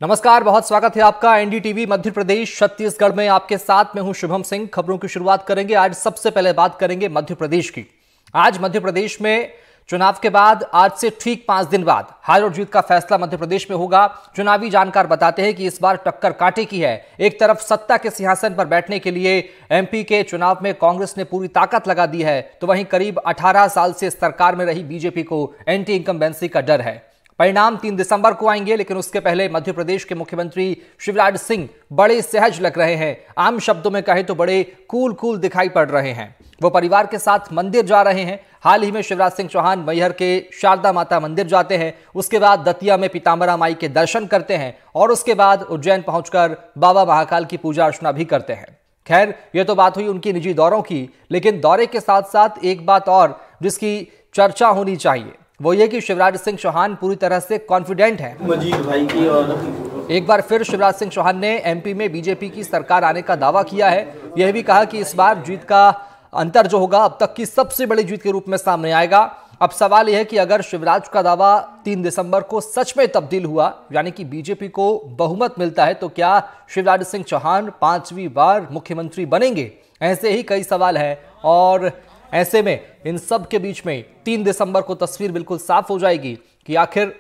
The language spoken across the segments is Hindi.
नमस्कार, बहुत स्वागत है आपका एनडीटीवी मध्य प्रदेश छत्तीसगढ़ में। आपके साथ मैं हूं शुभम सिंह। खबरों की शुरुआत करेंगे। आज सबसे पहले बात करेंगे मध्य प्रदेश की। आज मध्य प्रदेश में चुनाव के बाद आज से ठीक 5 दिन बाद हार और जीत का फैसला मध्य प्रदेश में होगा। चुनावी जानकार बताते हैं कि इस बार टक्कर कांटे की है। एक तरफ सत्ता के सिंहासन पर बैठने के लिए एमपी के चुनाव में कांग्रेस ने पूरी ताकत लगा दी है, तो वहीं करीब 18 साल से सरकार में रही बीजेपी को एंटी इनकम्बेंसी का डर है। परिणाम 3 दिसंबर को आएंगे, लेकिन उसके पहले मध्य प्रदेश के मुख्यमंत्री शिवराज सिंह बड़े सहज लग रहे हैं। आम शब्दों में कहें तो बड़े कूल दिखाई पड़ रहे हैं। वो परिवार के साथ मंदिर जा रहे हैं। हाल ही में शिवराज सिंह चौहान मैहर के शारदा माता मंदिर जाते हैं, उसके बाद दतिया में पीताम्बरा माई के दर्शन करते हैं और उसके बाद उज्जैन पहुंचकर बाबा महाकाल की पूजा अर्चना भी करते हैं। खैर, ये तो बात हुई उनकी निजी दौरों की, लेकिन दौरे के साथ साथ एक बात और जिसकी चर्चा होनी चाहिए वो ये कि शिवराज सिंह चौहान पूरी तरह से कॉन्फिडेंट हैं। मजीद भाई की और एक बार फिर शिवराज सिंह चौहान ने एमपी में बीजेपी की सरकार आने का दावा किया है। यह भी कहा कि इस बार जीत का अंतर जो होगा अब तक की सबसे बड़ी जीत के रूप में सामने आएगा। अब सवाल यह है कि अगर शिवराज का दावा 3 दिसंबर को सच में तब्दील हुआ, यानी कि बीजेपी को बहुमत मिलता है, तो क्या शिवराज सिंह चौहान 5वीं बार मुख्यमंत्री बनेंगे? ऐसे ही कई सवाल हैं और ऐसे में इन सब के बीच में 3 दिसंबर को तस्वीर बिल्कुल साफ हो जाएगी कि आखिर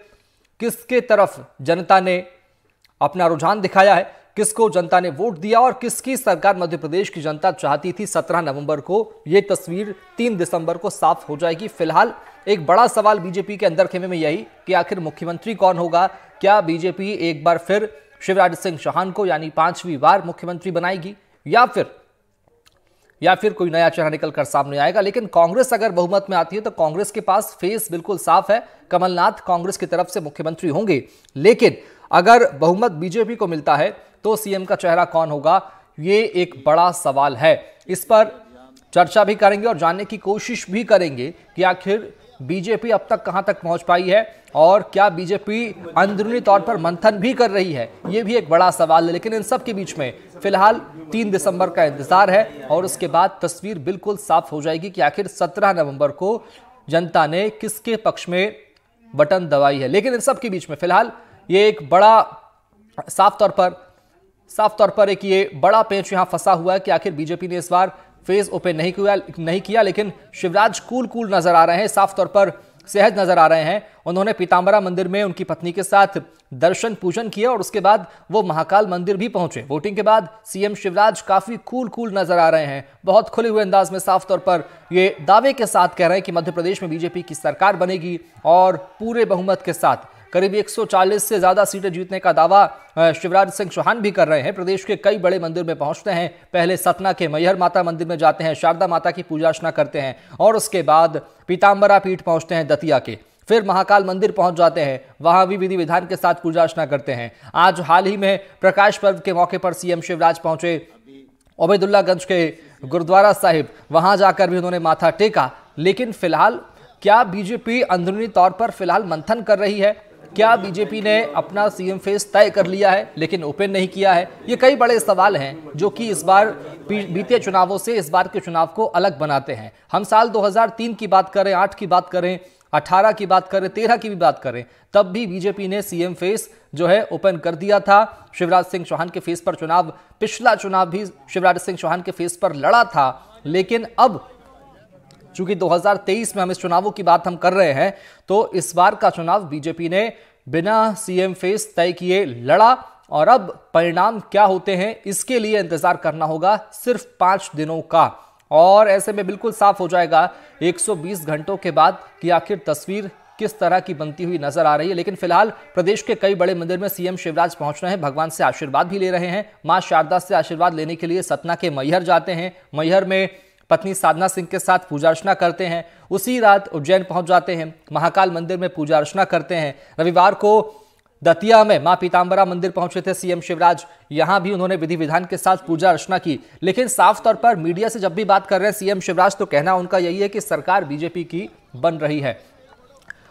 किसके तरफ जनता ने अपना रुझान दिखाया है, किसको जनता ने वोट दिया और किसकी सरकार मध्य प्रदेश की जनता चाहती थी। 17 नवंबर को यह तस्वीर 3 दिसंबर को साफ हो जाएगी। फिलहाल एक बड़ा सवाल बीजेपी के अंदर खेमे में यही कि आखिर मुख्यमंत्री कौन होगा। क्या बीजेपी एक बार फिर शिवराज सिंह चौहान को यानी 5वीं बार मुख्यमंत्री बनाएगी या फिर कोई नया चेहरा निकल कर सामने आएगा? लेकिन कांग्रेस अगर बहुमत में आती है तो कांग्रेस के पास फेस बिल्कुल साफ है। कमलनाथ कांग्रेस की तरफ से मुख्यमंत्री होंगे, लेकिन अगर बहुमत बीजेपी को मिलता है तो सीएम का चेहरा कौन होगा, ये एक बड़ा सवाल है। इस पर चर्चा भी करेंगे और जानने की कोशिश भी करेंगे कि आखिर बीजेपी अब तक कहां तक पहुंच पाई है और क्या बीजेपी अंदरूनी तौर पर मंथन भी कर रही है, ये भी एक बड़ा सवाल है। लेकिन इन सब के बीच में फिलहाल 3 दिसंबर का इंतजार है और उसके बाद तस्वीर बिल्कुल साफ हो जाएगी कि आखिर 17 नवंबर को जनता ने किसके पक्ष में बटन दबाई है। लेकिन इन सब के बीच में फिलहाल ये एक बड़ा साफ तौर पर एक ये बड़ा पेंच यहां फंसा हुआ है कि आखिर बीजेपी ने इस बार फेस ओपन नहीं किया, लेकिन शिवराज कूल नजर आ रहे हैं, साफ तौर पर सहज नजर आ रहे हैं। उन्होंने पीताम्बरा मंदिर में उनकी पत्नी के साथ दर्शन पूजन किया और उसके बाद वो महाकाल मंदिर भी पहुंचे। वोटिंग के बाद सीएम शिवराज काफी कूल नजर आ रहे हैं। बहुत खुले हुए अंदाज में साफ तौर पर ये दावे के साथ कह रहे हैं कि मध्य प्रदेश में बीजेपी की सरकार बनेगी और पूरे बहुमत के साथ करीब 140 से ज्यादा सीटें जीतने का दावा शिवराज सिंह चौहान भी कर रहे हैं। प्रदेश के कई बड़े मंदिर में पहुंचते हैं। पहले सतना के मैहर माता मंदिर में जाते हैं, शारदा माता की पूजा अर्चना करते हैं और उसके बाद पीताम्बरा पीठ पहुंचते हैं दतिया के, फिर महाकाल मंदिर पहुंच जाते हैं, वहां भी विधि विधान के साथ पूजा अर्चना करते हैं। आज हाल ही में प्रकाश पर्व के मौके पर सीएम शिवराज पहुंचे ओबेदुल्लागंज के गुरुद्वारा साहिब, वहां जाकर भी उन्होंने माथा टेका। लेकिन फिलहाल क्या बीजेपी अंदरूनी तौर पर फिलहाल मंथन कर रही है? क्या बीजेपी ने अपना सीएम फेस तय कर लिया है लेकिन ओपन नहीं किया है? ये कई बड़े सवाल हैं जो कि इस बार बीते चुनावों से इस बार के चुनाव को अलग बनाते हैं। हम साल 2003 की बात करें, 8 की बात करें, 18 की बात करें, 13 की भी बात करें, तब भी बीजेपी ने सीएम फेस जो है ओपन कर दिया था। शिवराज सिंह चौहान के फेस पर पिछला चुनाव भी शिवराज सिंह चौहान के फेस पर लड़ा था। लेकिन अब चूंकि 2023 में हम इस चुनावों की बात हम कर रहे हैं, तो इस बार का चुनाव बीजेपी ने बिना सीएम फेस तय किए लड़ा और अब परिणाम क्या होते हैं इसके लिए इंतजार करना होगा सिर्फ 5 दिनों का। और ऐसे में बिल्कुल साफ हो जाएगा 120 घंटों के बाद कि आखिर तस्वीर किस तरह की बनती हुई नजर आ रही है। लेकिन फिलहाल प्रदेश के कई बड़े मंदिर में सीएम शिवराज पहुंच रहे हैं, भगवान से आशीर्वाद भी ले रहे हैं। मां शारदा से आशीर्वाद लेने के लिए सतना के मैहर जाते हैं, मैहर में पत्नी साधना सिंह के साथ पूजा अर्चना करते हैं। उसी रात उज्जैन पहुंच जाते हैं, महाकाल मंदिर में पूजा अर्चना करते हैं। रविवार को दतिया में मां पीताम्बरा मंदिर पहुंचे थे सीएम शिवराज, यहां भी उन्होंने विधि विधान के साथ पूजा अर्चना की। लेकिन साफ तौर पर मीडिया से जब भी बात कर रहे हैं सीएम शिवराज, तो कहना उनका यही है कि सरकार बीजेपी की बन रही है।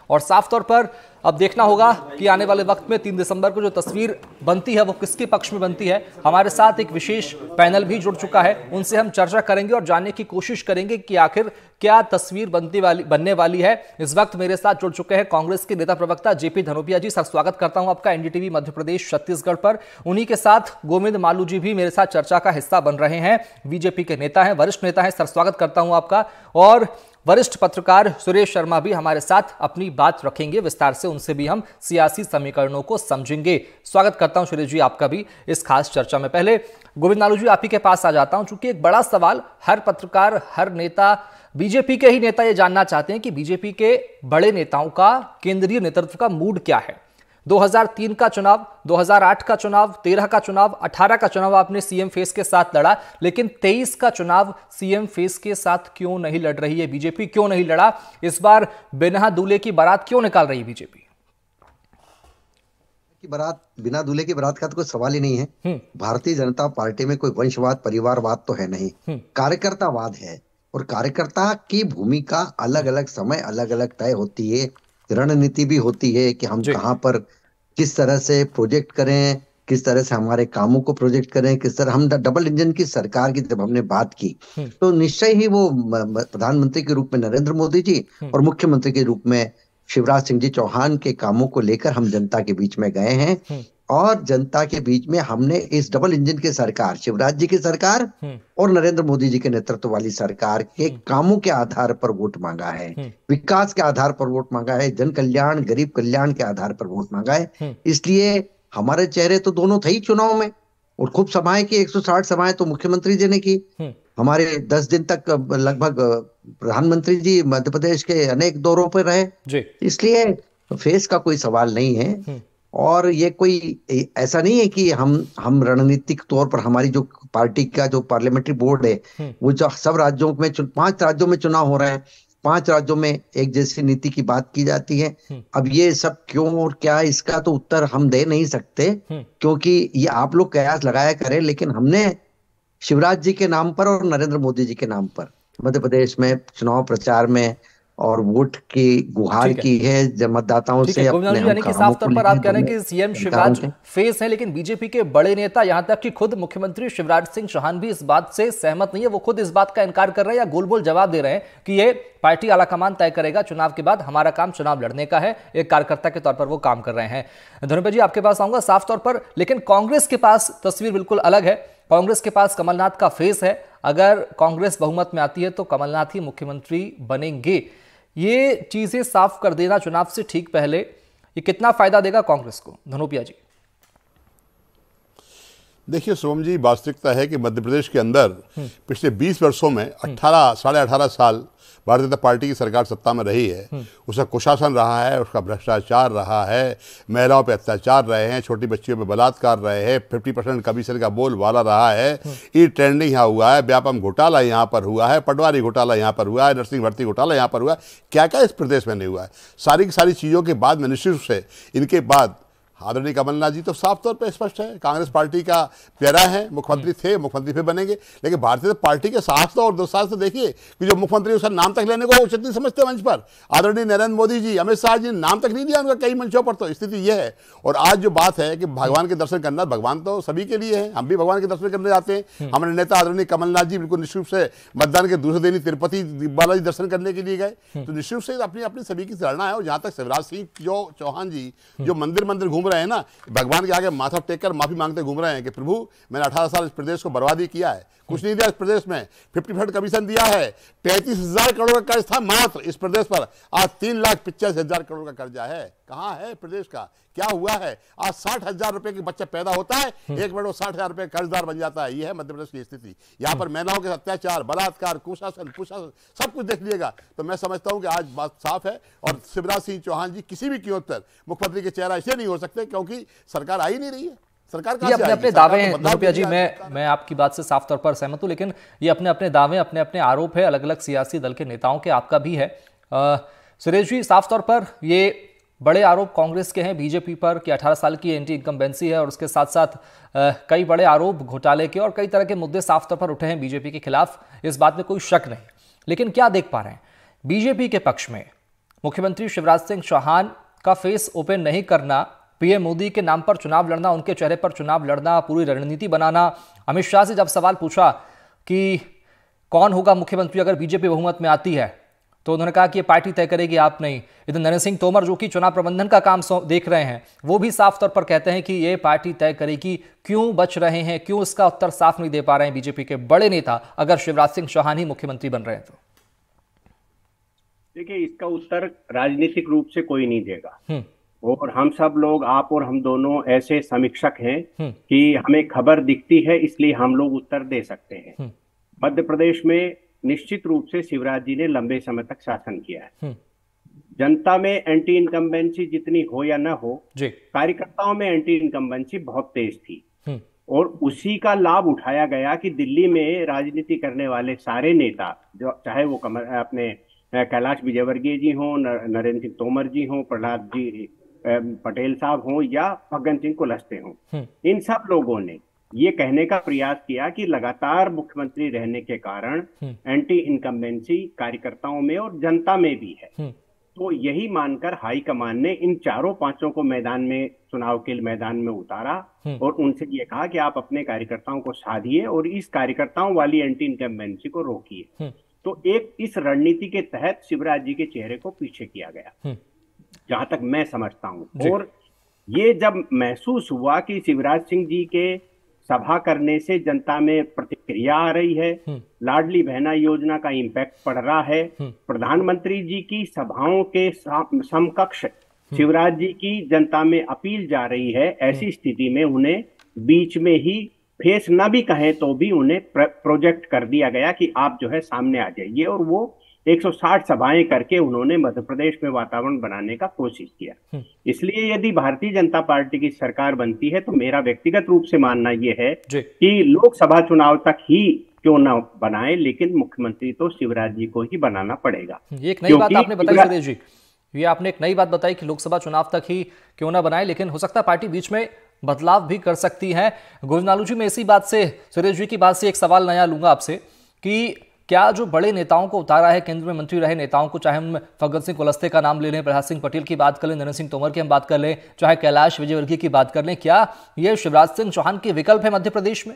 और साफ तौर पर अब देखना होगा कि आने वाले वक्त में 3 दिसंबर को जो तस्वीर बनती है वो किसके पक्ष में बनती है। हमारे साथ एक विशेष पैनल भी जुड़ चुका है, उनसे हम चर्चा करेंगे और जानने की कोशिश करेंगे कि आखिर क्या तस्वीर बनने वाली है। इस वक्त मेरे साथ जुड़ चुके हैं कांग्रेस के नेता प्रवक्ता जेपी धनोपिया जी। सर, स्वागत करता हूं आपका एनडीटीवी मध्य प्रदेश छत्तीसगढ़ पर। उन्हीं के साथ गोविंद मालू जी भी मेरे साथ चर्चा का हिस्सा बन रहे हैं, बीजेपी के नेता हैं, वरिष्ठ नेता हैं। सर, स्वागत करता हूं आपका। और वरिष्ठ पत्रकार सुरेश शर्मा भी हमारे साथ अपनी बात रखेंगे विस्तार से, उनसे भी हम सियासी समीकरणों को समझेंगे। स्वागत करता हूं सुरेश जी आपका भी इस खास चर्चा में। पहले गोविंद मालू जी, आप ही के पास आ जाता हूं, चूंकि एक बड़ा सवाल हर पत्रकार, हर नेता, बीजेपी के ही नेता ये जानना चाहते हैं कि बीजेपी के बड़े नेताओं का, केंद्रीय नेतृत्व का मूड क्या है। 2003 का चुनाव, 2008 का चुनाव, 13 का चुनाव, 18 का चुनाव आपने सीएम फेस के साथ लड़ा, लेकिन 23 का चुनाव सीएम फेस के साथ क्यों नहीं लड़ रही है बीजेपी? क्यों नहीं लड़ा इस बार? बिना दूल्हे की बारात क्यों निकाल रही है बीजेपी? बारात, बिना दूल्हे की बारात का तो कोई सवाल ही नहीं है। भारतीय जनता पार्टी में कोई वंशवाद, परिवारवाद तो है नहीं, कार्यकर्तावाद है। और कार्यकर्ता की भूमिका अलग अलग समय अलग अलग तय होती है, रणनीति भी होती है कि हम कहां पर किस तरह से प्रोजेक्ट करें, किस तरह से हमारे कामों को प्रोजेक्ट करें, किस तरह हम डबल इंजन की सरकार की जब हमने बात की तो निश्चय ही वो प्रधानमंत्री के रूप में नरेंद्र मोदी जी और मुख्यमंत्री के रूप में शिवराज सिंह जी चौहान के कामों को लेकर हम जनता के बीच में गए हैं। और जनता के बीच में हमने इस डबल इंजन की सरकार, शिवराज जी की सरकार और नरेंद्र मोदी जी के नेतृत्व वाली सरकार के कामों के आधार पर वोट मांगा है, विकास के आधार पर वोट मांगा है, जन कल्याण, गरीब कल्याण के आधार पर वोट मांगा है। इसलिए हमारे चेहरे तो दोनों थे ही चुनाव में, और खूब सभाएं की, 160 सभाएं तो मुख्यमंत्री जी ने की। हमारे 10 दिन तक लगभग प्रधानमंत्री जी मध्य प्रदेश के अनेक दौरों पर रहे। इसलिए फेस का कोई सवाल नहीं है। और ये कोई ऐसा नहीं है कि हम रणनीतिक तौर पर, हमारी जो पार्टी का जो पार्लियामेंट्री बोर्ड है वो जो सब राज्यों में 5 राज्यों में चुनाव हो रहे हैं, 5 राज्यों में एक जैसी नीति की बात की जाती है। अब ये सब क्यों और क्या, इसका तो उत्तर हम दे नहीं सकते, क्योंकि ये आप लोग कयास लगाया करें। लेकिन हमने शिवराज जी के नाम पर और नरेंद्र मोदी जी के नाम पर मध्य प्रदेश में चुनाव प्रचार में और वोट की गुहार की है जब मतदाताओं से। यानी कि साफ तौर पर आप कह रहे हैं कि सीएम शिवराज फेस है, लेकिन बीजेपी के बड़े नेता, यहां तक कि खुद मुख्यमंत्री शिवराज सिंह चौहान भी इस बात से सहमत नहीं है। वो खुद इस बात का इनकार कर रहे हैं या गोल बोल जवाब दे रहे हैं कि ये पार्टी आलाकमान तय करेगा, चुनाव के बाद हमारा काम चुनाव लड़ने का है। एक कार्यकर्ता के तौर पर वो काम कर रहे हैं। धनोपिया जी, आपके पास आऊंगा साफ तौर पर, लेकिन कांग्रेस के पास तस्वीर बिल्कुल अलग है। कांग्रेस के पास कमलनाथ का फेस है। अगर कांग्रेस बहुमत में आती है तो कमलनाथ ही मुख्यमंत्री बनेंगे। ये चीजें साफ कर देना चुनाव से ठीक पहले, ये कितना फायदा देगा कांग्रेस को? धनोपिया जी। देखिए सोम जी, वास्तविकता है कि मध्य प्रदेश के अंदर पिछले 20 वर्षों में 18 साल भारतीय जनता पार्टी की सरकार सत्ता में रही है। उसका कुशासन रहा है, उसका भ्रष्टाचार रहा है, महिलाओं पे अत्याचार रहे हैं, छोटी बच्चियों पे बलात्कार रहे हैं, 50% कमीशन का बोलबाला रहा है, ई टेंडरिंग यहाँ हुआ है, व्यापम घोटाला यहाँ पर हुआ है, पटवारी घोटाला यहाँ पर हुआ है, नर्सिंग भर्ती घोटाला यहाँ पर हुआ है। क्या क्या इस प्रदेश में नहीं हुआ है? सारी की सारी चीज़ों के बाद में निश्चित रूप से इनके बाद आदरणीय कमलनाथ जी तो साफ तौर पर स्पष्ट है, कांग्रेस पार्टी का प्यारा है, मुख्यमंत्री थे, मुख्यमंत्री फिर बनेंगे। लेकिन भारतीय जनता पार्टी के साहस और दुस्साहस से देखिए कि जो मुख्यमंत्री उसका नाम तक लेने को उचित नहीं समझते मंच पर, आदरणीय नरेंद्र मोदी जी, अमित शाह जी ने नाम तक नहीं दिया उनका कई मंचों पर। तो स्थिति यह है। और आज जो बात है कि भगवान के दर्शन करना, भगवान तो सभी के लिए है, हम भी भगवान के दर्शन करने जाते हैं। हमारे नेता आदरणीय कमलनाथ जी बिल्कुल निश्चित रूप से मतदान के दूसरे दिन ही तिरुपति बालाजी दर्शन करने के लिए गए। तो निश्चित रूप से अपनी अपनी सभी की धारणा है। और जहाँ तक शिवराज सिंह चौहान जी जो मंदिर घूम रहे हैं ना, भगवान के आगे माथा टेककर माफी मांगते घूम रहे हैं कि प्रभु मैंने 18 साल इस प्रदेश को बर्बादी किया है, कुछ नहीं दिया इस प्रदेश में, 50% कमीशन दिया है, 35,000 करोड़ का कर्ज था मात्र इस प्रदेश पर, आज 3,85,000 करोड़ का कर्जा है। कहाँ है प्रदेश का? क्या हुआ है? आज 60,000 रुपए के बच्चा पैदा होता है, एक मिनट 60,000 रुपए कर्जदार बन जाता है। यह है मध्य प्रदेश की स्थिति। यहाँ पर महिलाओं के अत्याचार, बलात्कार, कुशासन सब कुछ देख लीजिएगा। तो मैं समझता हूँ कि आज बात साफ है। और शिवराज सिंह चौहान जी किसी भी कीमत पर मुख्यमंत्री के चेहरा इसलिए नहीं हो सकते क्योंकि सरकार आई नहीं रही है। सरकार ये अपने दावे हैं धनोपिया जी, मैं आपकी बात से साफ तौर पर सहमत हूं, लेकिन ये अपने दावे, अपने आरोप है अलग अलग सियासी दल के नेताओं के, आपका भी है। सुरेश जी, साफ तौर पर ये बड़े आरोप कांग्रेस के हैं बीजेपी पर कि 18 साल की एंटी इनकम्बेंसी है, और उसके साथ साथ कई बड़े आरोप घोटाले के और कई तरह के मुद्दे साफ तौर पर उठे हैं बीजेपी के खिलाफ, इस बात में कोई शक नहीं। लेकिन क्या देख पा रहे हैं बीजेपी के पक्ष में? मुख्यमंत्री शिवराज सिंह चौहान का फेस ओपन नहीं करना, पीएम मोदी के नाम पर चुनाव लड़ना, उनके चेहरे पर चुनाव लड़ना, पूरी रणनीति बनाना। अमित शाह से जब सवाल पूछा कि कौन होगा मुख्यमंत्री अगर बीजेपी बहुमत में आती है, तो उन्होंने कहा कि ये पार्टी तय करेगी, आप नहीं। इधर नरेंद्र सिंह तोमर जो कि चुनाव प्रबंधन का काम देख रहे हैं, वो भी साफ तौर पर कहते हैं कि ये पार्टी तय करेगी। क्यों बच रहे हैं, क्यों इसका उत्तर साफ नहीं दे पा रहे हैं बीजेपी के बड़े नेता अगर शिवराज सिंह चौहान ही मुख्यमंत्री बन रहे हैं तो? देखिए, इसका उत्तर राजनीतिक रूप से कोई नहीं देगा, और हम सब लोग, आप और हम दोनों ऐसे समीक्षक हैं कि हमें खबर दिखती है इसलिए हम लोग उत्तर दे सकते हैं। मध्य प्रदेश में निश्चित रूप से शिवराज जी ने लंबे समय तक शासन किया है। जनता में एंटी इनकम्बेंसी जितनी हो या ना हो, कार्यकर्ताओं में एंटी इनकम्बेंसी बहुत तेज थी, और उसी का लाभ उठाया गया कि दिल्ली में राजनीति करने वाले सारे नेता, जो चाहे वो अपने कैलाश विजयवर्गीय जी हों, नरेंद्र सिंह तोमर जी हों, प्रहलाद जी पटेल साहब हों, या फग्गन सिंह कुलस्ते हों, इन सब लोगों ने ये कहने का प्रयास किया कि लगातार मुख्यमंत्री रहने के कारण एंटी इनकम्बेंसी कार्यकर्ताओं में और जनता में भी है। तो यही मानकर हाईकमान ने इन चारों पांचों को मैदान में, चुनाव के मैदान में उतारा और उनसे ये कहा कि आप अपने कार्यकर्ताओं को साधिए और इस कार्यकर्ताओं वाली एंटी इनकम्बेंसी को रोकिए। तो एक इस रणनीति के तहत शिवराज जी के चेहरे को पीछे किया गया, जहां तक मैं समझता हूं। और ये जब महसूस हुआ कि शिवराज सिंह जी के सभा करने से जनता में प्रतिक्रिया आ रही है, लाडली बहना योजना का इम्पैक्ट पड़ रहा है, प्रधानमंत्री जी की सभाओं के समकक्ष शिवराज जी की जनता में अपील जा रही है, ऐसी स्थिति में उन्हें बीच में ही फेस न भी कहें तो भी उन्हें प्रोजेक्ट कर दिया गया कि आप जो है सामने आ जाइए, और वो 160 सभाएं करके उन्होंने मध्य प्रदेश में वातावरण बनाने का कोशिश किया। इसलिए यदि भारतीय जनता पार्टी की सरकार बनती है तो मेरा व्यक्तिगत रूप से मानना यह है कि लोकसभा चुनाव तक ही क्यों ना बनाए, लेकिन मुख्यमंत्री तो शिवराज जी को ही बनाना पड़ेगा। ये एक नई बात आपने बताई सुरेश जी, ये आपने एक नई बात बताई कि लोकसभा चुनाव तक ही क्यों ना बनाए, लेकिन हो सकता है पार्टी बीच में बदलाव भी कर सकती है। गोविंद जी, मैं इसी बात से, सुरेश जी की बात से एक सवाल नया लूंगा आपसे कि क्या जो बड़े नेताओं को उतारा है, केंद्र में मंत्री रहे नेताओं को, चाहे हम फग्गन सिंह कुलस्ते का नाम ले लें, प्रहलाद सिंह पटेल की बात कर लें, नरेंद्र सिंह तोमर की हम बात कर लें, चाहे कैलाश विजयवर्गीय की बात कर लें, क्या ये शिवराज सिंह चौहान के विकल्प है मध्य प्रदेश में?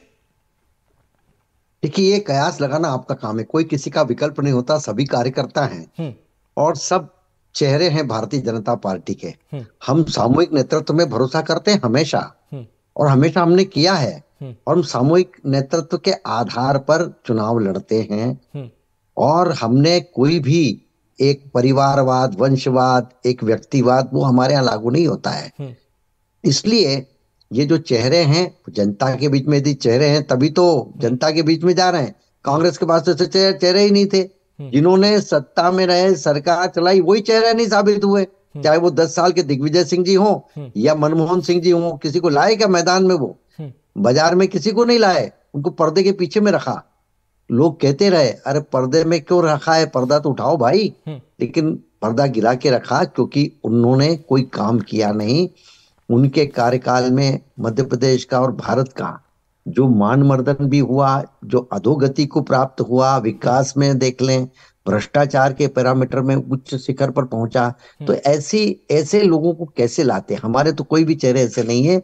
देखिए, ये कयास लगाना आपका काम है, कोई किसी का विकल्प नहीं होता, सभी कार्यकर्ता हैं और सब चेहरे हैं भारतीय जनता पार्टी के। हम सामूहिक नेतृत्व में भरोसा करते हैं हमेशा, और हमेशा हमने किया है, और हम सामूहिक नेतृत्व के आधार पर चुनाव लड़ते हैं। और हमने कोई भी एक परिवारवाद, वंशवाद, एक व्यक्तिवाद, वो हमारे यहाँ लागू नहीं होता है। इसलिए ये जो चेहरे हैं जनता के बीच में, यदि चेहरे हैं तभी तो जनता के बीच में जा रहे हैं। कांग्रेस के पास तो चेहरे ही नहीं थे, जिन्होंने सत्ता में रहे, सरकार चलाई, वही चेहरे नहीं साबित हुए। चाहे वो 10 साल के दिग्विजय सिंह जी हो या मनमोहन सिंह जी हो, किसी को लाए क्या मैदान में? वो बाजार में किसी को नहीं लाए, उनको पर्दे के पीछे में रखा। लोग कहते रहे, अरे पर्दे में क्यों रखा है, पर्दा तो उठाओ भाई, लेकिन पर्दा गिरा के रखा क्योंकि उन्होंने कोई काम किया नहीं। उनके कार्यकाल में मध्य प्रदेश का और भारत का जो मान-मर्दन भी हुआ, जो अधोगति को प्राप्त हुआ, विकास में देख लें, भ्रष्टाचार के पैरामीटर में उच्च शिखर पर पहुंचा, तो ऐसे लोगों को कैसे लाते? हमारे तो कोई भी चेहरे ऐसे नहीं है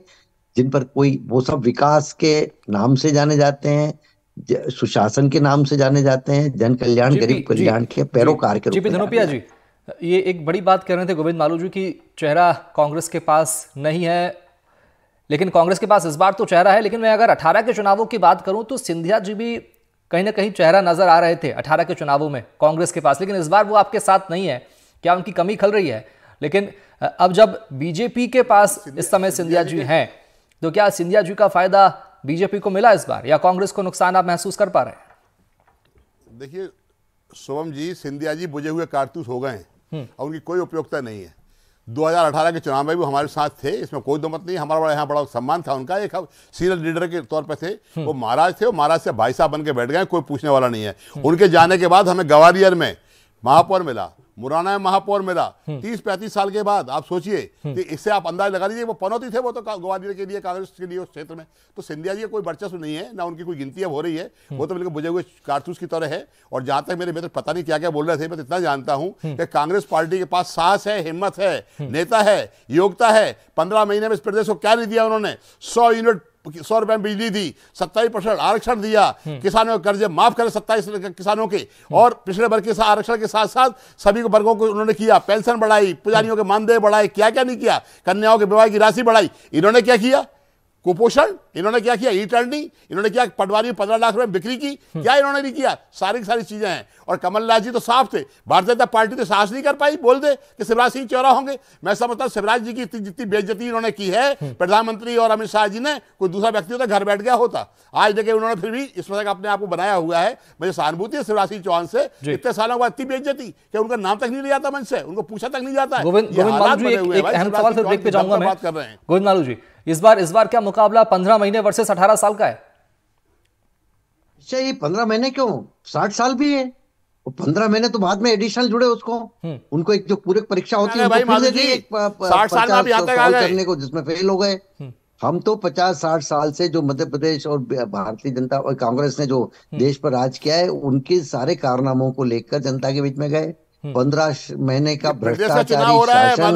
जिन पर कोई, वो सब विकास के नाम से जाने जाते हैं, सुशासन के नाम से जाने जाते हैं, जन कल्याण, गरीब कल्याण के पैरोकार के रूप में। धनोपिया जी, ये एक बड़ी बात कह रहे थे गोविंद मालू जी की चेहरा कांग्रेस के पास नहीं है, लेकिन कांग्रेस के पास इस बार तो चेहरा है। लेकिन मैं अगर 18 के चुनावों की बात करूं तो सिंधिया जी भी कहीं ना कहीं चेहरा नजर आ रहे थे 18 के चुनावों में कांग्रेस के पास, लेकिन इस बार वो आपके साथ नहीं है। क्या उनकी कमी खल रही है? लेकिन अब जब बीजेपी के पास इस समय सिंधिया जी हैं, तो क्या सिंधिया जी का फायदा बीजेपी को मिला इस बार, या कांग्रेस को नुकसान आप महसूस कर पा रहे हैं? देखिए शुभम जी, सिंधिया जी बुझे हुए कारतूस हो गए हैं और उनकी कोई उपयोगिता नहीं है। 2018 के चुनाव में भी हमारे साथ थे, इसमें कोई दो मत नहीं। हमारा यहाँ बड़ा सम्मान था उनका, एक सीनियर लीडर के तौर पर थे। वो महाराज थे, वो महाराज से भाई साहब बन के बैठ गए, कोई पूछने वाला नहीं है। उनके जाने के बाद हमें ग्वालियर में महापौर मिला, मुरैना में महापौर मिला 30-35 साल के बाद। आप सोचिए कि इससे आप अंदाज लगा लीजिए, वो पनौती थे वो तो ग्वालियर के लिए, कांग्रेस के लिए उस क्षेत्र में। तो सिंधिया जी का कोई वर्चस्व नहीं है, ना उनकी कोई गिनती अब हो रही है, वो तो बिल्कुल बुझे हुए कारतूस की तरह है। और जहां तक मेरे मित्र पता नहीं क्या क्या बोल रहे थे, मैं इतना जानता हूं कि कांग्रेस पार्टी के पास साहस है, हिम्मत है, नेता है, योग्यता है। 15 महीने में इस प्रदेश को क्या नहीं दिया उन्होंने। 100 यूनिट 100 रुपए में बिजली दी, 27% आरक्षण दिया, किसानों के कर्जे माफ करे 27 किसानों के, और पिछड़े वर्ग के आरक्षण के साथ साथ सभी वर्गों को उन्होंने किया, पेंशन बढ़ाई, पुजारियों के मानदेय बढ़ाए, क्या क्या नहीं किया, कन्याओं के विवाह की राशि बढ़ाई। इन्होंने क्या किया? कुपोषण इन्होंने क्या किया? ई टर्निंग इन्होंने क्या? पटवारी में 15 लाख रुपए बिक्री की, क्या इन्होंने नहीं किया? सारी चीजें हैं। और कमलनाथ जी तो साफ थे, भारतीय जनता पार्टी तो साहस नहीं कर पाई बोल दे कि शिवराज सिंह चौरा होंगे। मैं समझता हूं शिवराज जी की जितनी बेइज्जती इन्होंने की है प्रधानमंत्री और अमित शाह जी ने, कोई दूसरा व्यक्ति होता घर बैठ गया होता। आज देखिए उन्होंने फिर भी इस तरह का अपने आप को बनाया हुआ है। मुझे सहानुभूति है शिवराज सिंह चौहान से, इतने सालों बाद इतनी बेइज्जती कि उनका नाम तक नहीं लिया जाता मन से, उनको पूछा तक नहीं जाता है। गोविंद मालू जी, एक अहम सवाल फिर ब्रेक पे जाऊंगा मैं। गोविंद मालू जी, इस बार क्या मुकाबला 15 महीने वर्सेस 18 साल का है? ये 15 महीने क्यों, 60 साल भी है। 15 महीने तो बाद में एडिशनल जुड़े उसको, उनको एक जो पूरक परीक्षा होती है 60 साल में भी आता करने को, जिसमें फेल हो गए। हम तो 50-60 साल से जो मध्य प्रदेश और भारतीय जनता और कांग्रेस ने जो देश पर राज किया है, उनके सारे कारनामों को लेकर जनता के बीच में गए। 15 महीने का भ्रष्टाचारी शासन,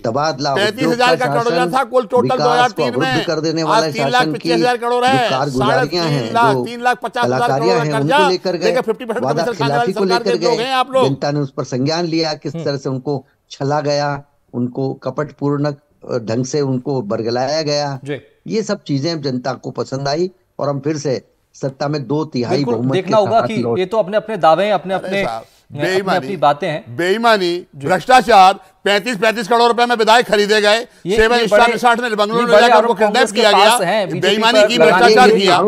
तबादला, 33,000 का करोड़ था कुल टोटल 2003 में कर देने वाले शासन की जो कारगुजारियां हैं, जो कलाकारियां हैं, उनको लेकर गए, वादा खिलाफी को लेकर गए। जनता ने उस पर संज्ञान लिया, किस तरह से उनको छला गया, उनको कपटपूर्ण ढंग से उनको बरगलाया गया। ये सब चीजें जनता को पसंद आई और हम फिर से सत्ता में 2/3 बहुमत देखना होगा कि ये तो अपने अपने दावे, अपने अपनी बातें हैं। बेईमानी, भ्रष्टाचार, 35 करोड़ रुपए में विधायक खरीदे गए, 7 स्टार रिसोर्ट में बंगलोर में जाकर उनको किडनैप किया गया, बेईमानी की, भ्रष्टाचार किया,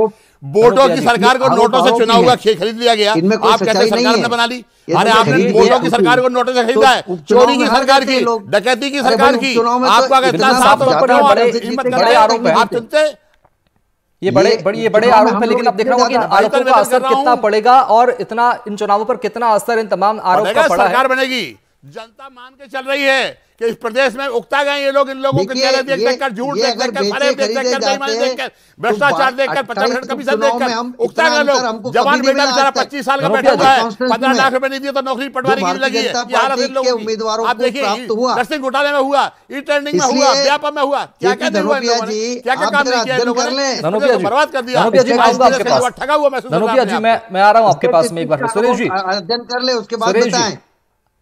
वोटों की सरकार को नोटों से चुना हुआ खरीद लिया गया। आप कहते हैं सरकार ने बना ली, अरे आपने वोटों की सरकार को नोटों से खरीदा है, चोरी की सरकार की, डकैती की सरकार की। आपका इतना साफ बड़े आरोप है, आप सुनते ये बड़े आरोप है, लेकिन अब देखना होगा कि इन आरोपों का असर कितना पड़ेगा और इतना इन चुनावों पर कितना असर इन तमाम आरोपों का पड़ा है। सरकार बनेगी, जनता मान के चल रही है कि इस प्रदेश में उकता गए ये लोग, इन लोगों को देखकर, झूठ देखकर, फरेब देखकर, बेईमानी देखकर, भ्रष्टाचार देखकर, 50% कमीशन देखकर उकता गए लोग। जवान बेटा बेचारा 25 साल का बैठा हुआ है, 15 लाख रुपए नहीं दिए तो नौकरी पटवारी की लगी है। ये हालत इन लोगों की। आप देखिए नर्सिंग घोटाले में हुआ, ई टर्निंग में हुआ, व्यापम में हुआ, क्या क्या हुआ, क्या क्या काम नहीं किया इन लोगों ने, बर्बाद कर दिया। ठगा हुआ महसूस। धनोपिया जी, मैं आ रहा हूं आपके पास में एक बार। सुरेश जी, अध्ययन कर ले, उसके बाद बताएं।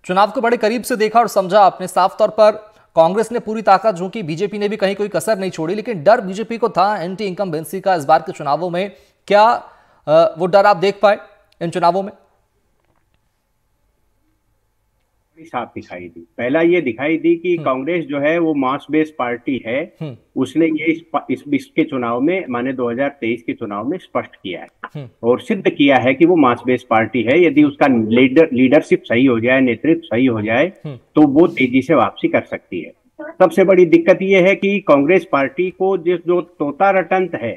चुनाव को बड़े करीब से देखा और समझा आपने, साफ तौर पर कांग्रेस ने पूरी ताकत झोंकी, बीजेपी ने भी कहीं कोई कसर नहीं छोड़ी, लेकिन डर बीजेपी को था एंटी इनकम्बेंसी का इस बार के चुनावों में। क्या वो डर आप देख पाए इन चुनावों में? साफ दिखाई दी। पहला ये दिखाई दी कि कांग्रेस जो है वो मास बेस्ड पार्टी है। उसने ये इसके चुनाव में, माने 2023 के चुनाव में स्पष्ट किया है और सिद्ध किया है कि वो मास बेस्ड पार्टी है। यदि उसका लीडरशिप सही हो जाए, नेतृत्व सही हो जाए, तो वो तेजी से वापसी कर सकती है। सबसे बड़ी दिक्कत ये है कि कांग्रेस पार्टी को जो तोता रटंत है,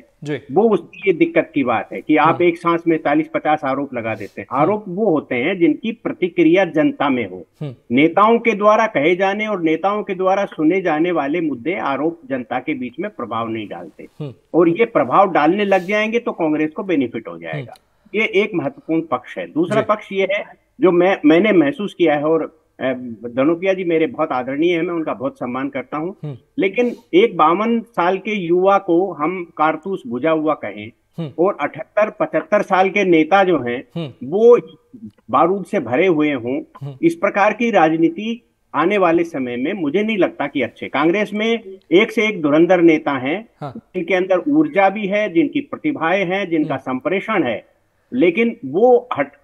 वो उसकी ये दिक्कत की बात है कि आप एक सांस में 40-50 आरोप लगा देते हैं। आरोप वो होते हैं जिनकी प्रतिक्रिया जनता में हो। नेताओं के द्वारा कहे जाने और नेताओं के द्वारा सुने जाने वाले मुद्दे, आरोप जनता के बीच में प्रभाव नहीं डालते, और ये प्रभाव डालने लग जाएंगे तो कांग्रेस को बेनिफिट हो जाएगा। ये एक महत्वपूर्ण पक्ष है। दूसरा पक्ष ये है जो मैंने महसूस किया है, और धनोपिया जी मेरे बहुत आदरणीय है, मैं उनका बहुत सम्मान करता हूं, लेकिन एक 52 साल के युवा को हम कारतूस बुझा हुआ कहें और 78-75 साल के नेता जो हैं वो बारूद से भरे हुए हों, इस प्रकार की राजनीति आने वाले समय में मुझे नहीं लगता कि अच्छे। कांग्रेस में एक से एक धुरंधर नेता हैं, जिनके अंदर ऊर्जा भी है, जिनकी प्रतिभाएं हैं, जिनका संप्रेषण है, लेकिन वो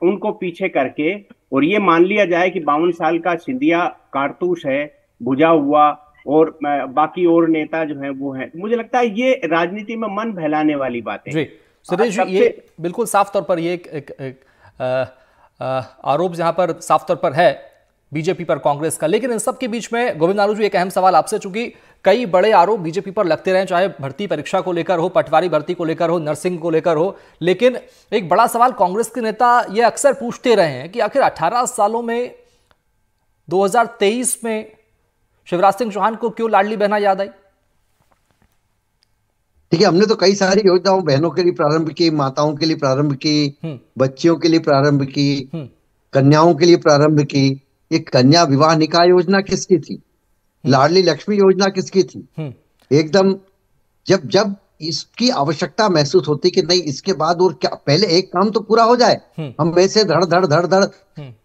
उनको पीछे करके और ये मान लिया जाए कि 52 साल का सिंधिया कारतूस है, बुझा हुआ, और बाकी और नेता जो है वो है, मुझे लगता है ये राजनीति में मन बहलाने वाली बातें। जी सुरेश जी, ये बिल्कुल साफ तौर पर ये एक आरोप जहां पर साफ तौर पर है बीजेपी पर कांग्रेस का, लेकिन इन सब के बीच में गोविंद नारू जी एक अहम सवाल आपसे, चूंकि कई बड़े आरोप बीजेपी पर लगते रहे, चाहे भर्ती परीक्षा को लेकर हो, पटवारी भर्ती को लेकर हो, नर्सिंग को लेकर हो, लेकिन एक बड़ा सवाल कांग्रेस के नेता ये अक्सर पूछते रहे हैं कि आखिर 18 सालों में 2023 में शिवराज सिंह चौहान को क्यों लाडली बहना याद आई? ठीक है, हमने तो कई सारी योजनाओं बहनों के लिए प्रारंभ की, माताओं के लिए प्रारंभ की, बच्चियों के लिए प्रारंभ की, कन्याओं के लिए प्रारंभ की। ये कन्या विवाह निकाह योजना किसकी थी? लाडली लक्ष्मी योजना किसकी थी? एकदम जब जब इसकी आवश्यकता महसूस होती कि नहीं, इसके बाद और क्या, पहले एक काम तो पूरा हो जाए, हम वैसे धड़ धड़ धड़ धड़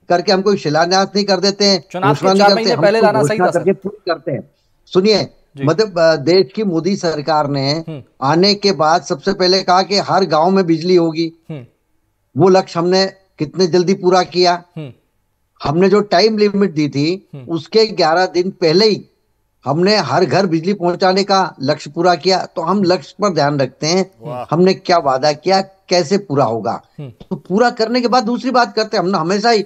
करके हम कोई शिलान्यास नहीं कर देते हैं, घोषणा नहीं करते, पहले लाना सही था करके पूरी करते हैं। सुनिए, मतलब देश की मोदी सरकार ने आने के बाद सबसे पहले कहा कि हर गांव में बिजली होगी। वो लक्ष्य हमने कितने जल्दी पूरा किया। हमने जो टाइम लिमिट दी थी उसके 11 दिन पहले ही हमने हर घर बिजली पहुंचाने का लक्ष्य पूरा किया। तो हम लक्ष्य पर ध्यान रखते हैं, हमने क्या वादा किया, कैसे पूरा होगा। तो पूरा करने के बाद दूसरी बात करते हैं, हमने हमेशा ही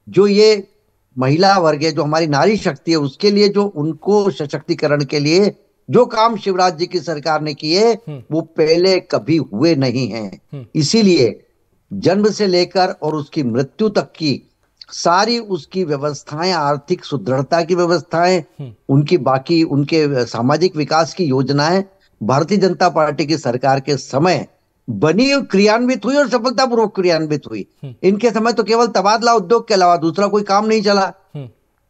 जो ये महिला वर्ग है, जो हमारी नारी शक्ति है, उसके लिए जो उनको सशक्तिकरण के लिए जो काम शिवराज जी की सरकार ने किए वो पहले कभी हुए नहीं हैं। इसीलिए जन्म से लेकर और उसकी मृत्यु तक की सारी उसकी व्यवस्थाएं, आर्थिक सुदृढ़ता की व्यवस्थाएं, उनकी बाकी उनके सामाजिक विकास की योजनाएं भारतीय जनता पार्टी की सरकार के समय बनी, क्रियान्वित हुई और सफलतापूर्वक क्रियान्वित हुई। इनके समय तो केवल तबादला उद्योग के अलावा दूसरा कोई काम नहीं चला।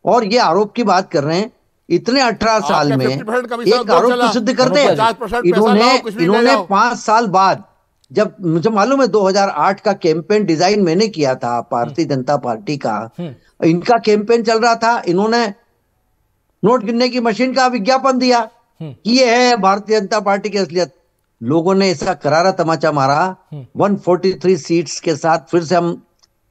और ये आरोप की बात कर रहे हैं, इतने 18 साल में एक आरोप तो सिद्ध कर दे। इन्होंने 5 साल बाद, जब मुझे मालूम है 2008 का कैंपेन डिजाइन मैंने किया था भारतीय जनता पार्टी का, इनका कैंपेन चल रहा था, इन्होंने नोट गिनने की मशीन का विज्ञापन दिया कि ये है भारतीय जनता पार्टी की असलियत। लोगों ने ऐसा करारा तमाचा मारा, 143 सीट्स के साथ फिर से हम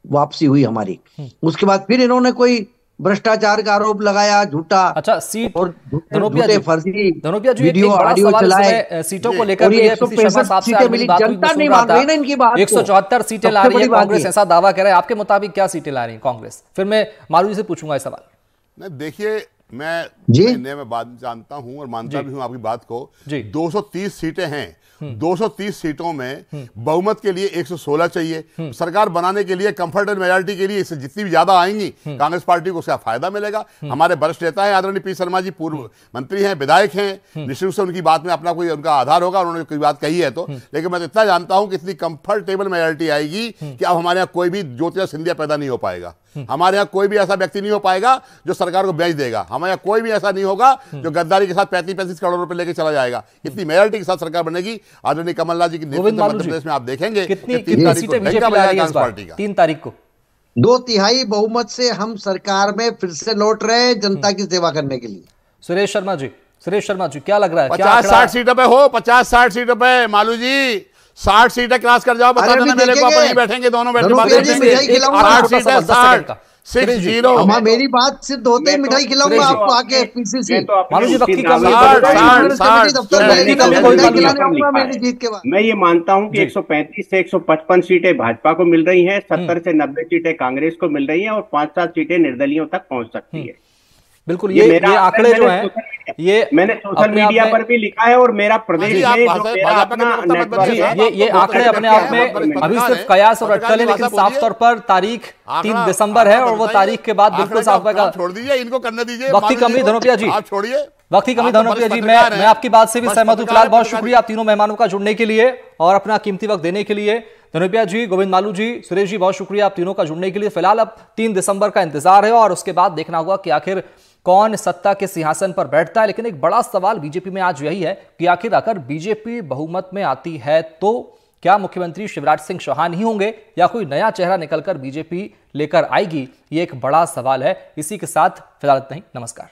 वापसी हुई हमारी। उसके बाद फिर इन्होंने कोई भ्रष्टाचार का आरोप लगाया, झूठा। अच्छा, सीट और झूठे फर्जी वीडियो ऑडियो चलाए, सीटों को लेकर 174 सीटें ला रही है कांग्रेस, ऐसा दावा कर रहे हैं। आपके मुताबिक क्या सीटें ला रही है कांग्रेस? फिर मैं मालू जी से पूछूंगा ये सवाल। देखिए, मैं बात जानता हूं और मानता भी हूं आपकी बात को। 230 सीटें हैं, 230 सीटों में बहुमत के लिए 116 चाहिए। सरकार बनाने के लिए कंफर्टेबल मेजॉरिटी के लिए इससे जितनी भी ज्यादा आएंगी कांग्रेस पार्टी को उसका फायदा मिलेगा। हमारे वरिष्ठ नेता है आदरणीय पी शर्मा जी, पूर्व मंत्री हैं, विधायक हैं, निश्चित रूप से उनकी बात में अपना कोई उनका आधार होगा, उन्होंने कोई बात कही है तो। लेकिन मैं तो इतना जानता हूं कि इतनी कंफर्टेबल मेजॉरिटी आएगी कि अब हमारे यहाँ कोई भी ज्योतिरादित्य सिंधिया पैदा नहीं हो पाएगा। हमारे यहाँ कोई भी ऐसा व्यक्ति नहीं हो पाएगा जो सरकार को बेच देगा। हमारे यहाँ कोई भी ऐसा नहीं होगा जो गद्दारी के साथ 35-35 करोड़ रुपए लेके चला जाएगा। इतनी मेजॉरिटी के साथ सरकार बनेगी। आदरणीय कमलनाथ जी की नेतृत्व में मध्य प्रदेश में आप देखेंगे कितनी सीटें बीजेपी ला रही है इस बार? 3 तारीख को 2/3 बहुमत से हम सरकार में फिर से लौट रहे हैं जनता की सेवा करने के लिए। सुरेश शर्मा जी क्या लग रहा है? 50-60 सीटों पे हो, 50-60 सीटों पे मालू जी 60 सीटें क्रॉस कर जाओ, बता देना मेरे को, अपन बैठेंगे दोनों बैठ के बात करेंगे। 60 सीटें 60 मेरी बात सिद्ध होते ही मिठाई खिलाऊंगा आपको आके पीसीसी। मैं ये मानता हूँ कि 135 से 155 सीटें भाजपा को मिल रही हैं, 70 से 90 सीटें कांग्रेस को मिल रही हैं और 5-7 सीटें निर्दलियों तक पहुंच सकती है। बिल्कुल, ये आंकड़े जो हैं ये मैंने सोशल मीडिया पर भी लिखा है और मेरा प्रदेश में ये आंकड़े अपने आप में अभी सिर्फ कयास और अटकल है, लेकिन साफ तौर पर तारीख 3 दिसंबर है और वो तारीख के बाद बिल्कुल साफ होगा। छोड़ दीजिए, इनको करने दीजिए। वक्त की कमी धनोपिया जी, आप छोड़िए। वक्त की कमी धनोपिया जी, मैं आपकी बात से भी सहमत हूं। फिलहाल बहुत शुक्रिया आप तीनों मेहमानों का जुड़ने के लिए और अपना कीमती वक्त देने के लिए। धनोपिया जी, गोविंद मालू जी, सुरेश जी, बहुत शुक्रिया आप तीनों का जुड़ने के लिए। फिलहाल अब 3 दिसंबर का इंतजार है और उसके बाद देखना होगा कि आखिर कौन सत्ता के सिंहासन पर बैठता है। लेकिन एक बड़ा सवाल बीजेपी में आज यही है कि आखिर अगर बीजेपी बहुमत में आती है तो क्या मुख्यमंत्री शिवराज सिंह चौहान ही होंगे या कोई नया चेहरा निकलकर बीजेपी लेकर आएगी? ये एक बड़ा सवाल है। इसी के साथ फिलहाल इतना ही। नमस्कार।